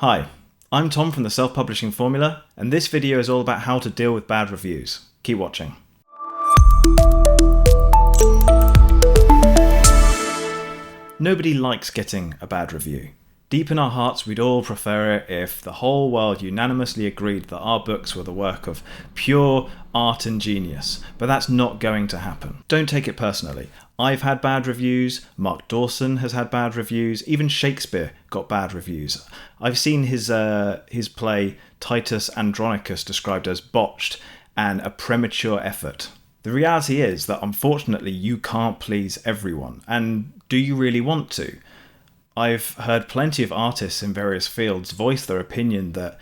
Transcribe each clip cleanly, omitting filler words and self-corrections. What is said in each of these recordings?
Hi, I'm Tom from the Self-Publishing Formula, and this video is all about how to deal with bad reviews. Keep watching. Nobody likes getting a bad review. Deep in our hearts, we'd all prefer it if the whole world unanimously agreed that our books were the work of pure art and genius, but that's not going to happen. Don't take it personally. I've had bad reviews, Mark Dawson has had bad reviews, even Shakespeare got bad reviews. I've seen his play Titus Andronicus described as botched and a premature effort. The reality is that unfortunately you can't please everyone, and do you really want to? I've heard plenty of artists in various fields voice their opinion that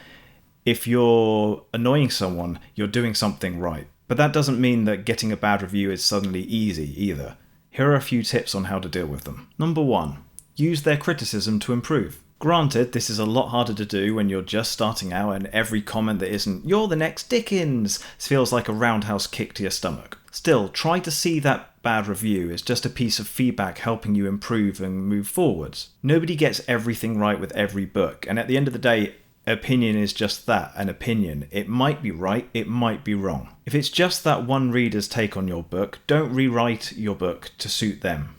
if you're annoying someone, you're doing something right. But that doesn't mean that getting a bad review is suddenly easy either. Here are a few tips on how to deal with them. Number 1, use their criticism to improve. Granted, this is a lot harder to do when you're just starting out and every comment that isn't, "You're the next Dickens," feels like a roundhouse kick to your stomach. Still, try to see that bad review as just a piece of feedback helping you improve and move forwards. Nobody gets everything right with every book, and at the end of the day, opinion is just that, an opinion. It might be right, it might be wrong. If it's just that one reader's take on your book, don't rewrite your book to suit them.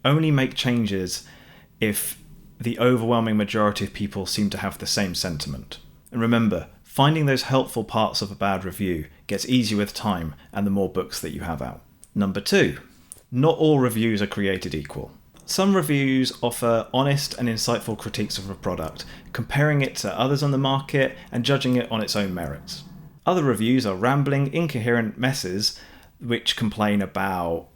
Only make changes if the overwhelming majority of people seem to have the same sentiment. And remember, finding those helpful parts of a bad review gets easier with time and the more books that you have out. Number 2, not all reviews are created equal. Some reviews offer honest and insightful critiques of a product, comparing it to others on the market and judging it on its own merits. Other reviews are rambling, incoherent messes which complain about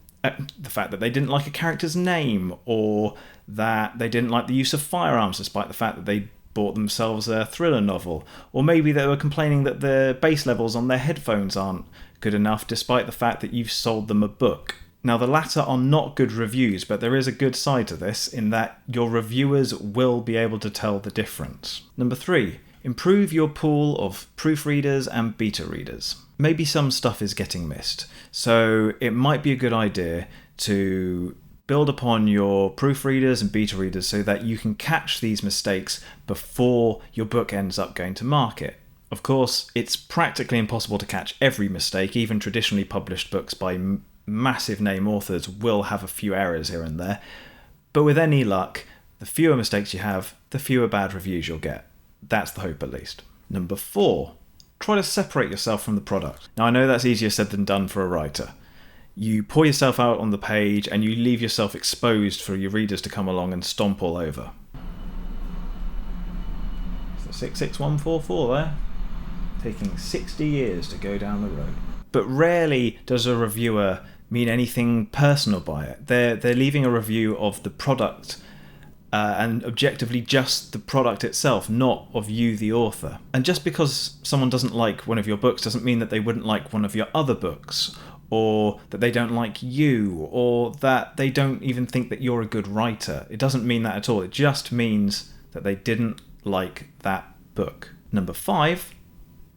the fact that they didn't like a character's name, or that they didn't like the use of firearms despite the fact that they bought themselves a thriller novel, or maybe they were complaining that the bass levels on their headphones aren't good enough despite the fact that you've sold them a book. Now the latter are not good reviews, but there is a good side to this in that your reviewers will be able to tell the difference. Number 3, improve your pool of proofreaders and beta readers. Maybe some stuff is getting missed, so it might be a good idea to build upon your proofreaders and beta readers so that you can catch these mistakes before your book ends up going to market. Of course, it's practically impossible to catch every mistake. Even traditionally published books by massive name authors will have a few errors here and there. But with any luck, the fewer mistakes you have, the fewer bad reviews you'll get. That's the hope at least. Number 4, try to separate yourself from the product. Now I know that's easier said than done for a writer. You pour yourself out on the page and you leave yourself exposed for your readers to come along and stomp all over. So 66144 there. Taking 60 years to go down the road. But rarely does a reviewer mean anything personal by it. They're leaving a review of the product and objectively just the product itself, not of you, the author. And just because someone doesn't like one of your books doesn't mean that they wouldn't like one of your other books, or that they don't like you, or that they don't even think that you're a good writer. It doesn't mean that at all. It just means that they didn't like that book. Number 5,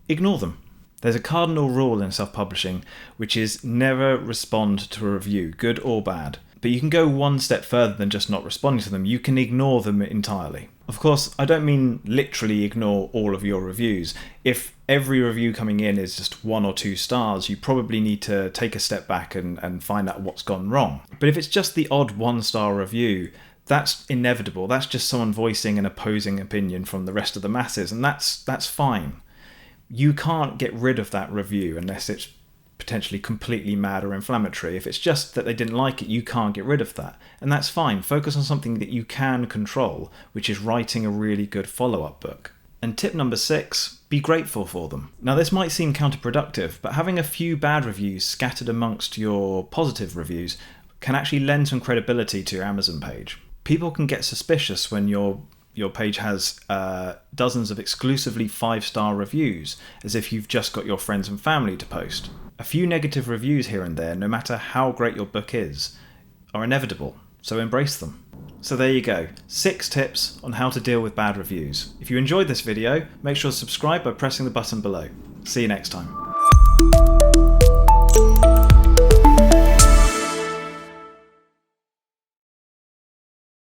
ignore them. There's a cardinal rule in self-publishing, which is never respond to a review, good or bad. But you can go one step further than just not responding to them. You can ignore them entirely. Of course, I don't mean literally ignore all of your reviews. If every review coming in is just 1 or 2 stars, you probably need to take a step back and find out what's gone wrong. But if it's just the odd 1-star review, that's inevitable. That's just someone voicing an opposing opinion from the rest of the masses, and that's fine. You can't get rid of that review unless it's potentially completely mad or inflammatory. If it's just that they didn't like it, you can't get rid of that. And that's fine. Focus on something that you can control, which is writing a really good follow-up book. And tip number 6, be grateful for them. Now this might seem counterproductive, but having a few bad reviews scattered amongst your positive reviews can actually lend some credibility to your Amazon page. People can get suspicious when your page has dozens of exclusively 5-star reviews, as if you've just got your friends and family to post. A few negative reviews here and there, no matter how great your book is, are inevitable, so embrace them. So there you go, 6 tips on how to deal with bad reviews. If you enjoyed this video, make sure to subscribe by pressing the button below. See you next time.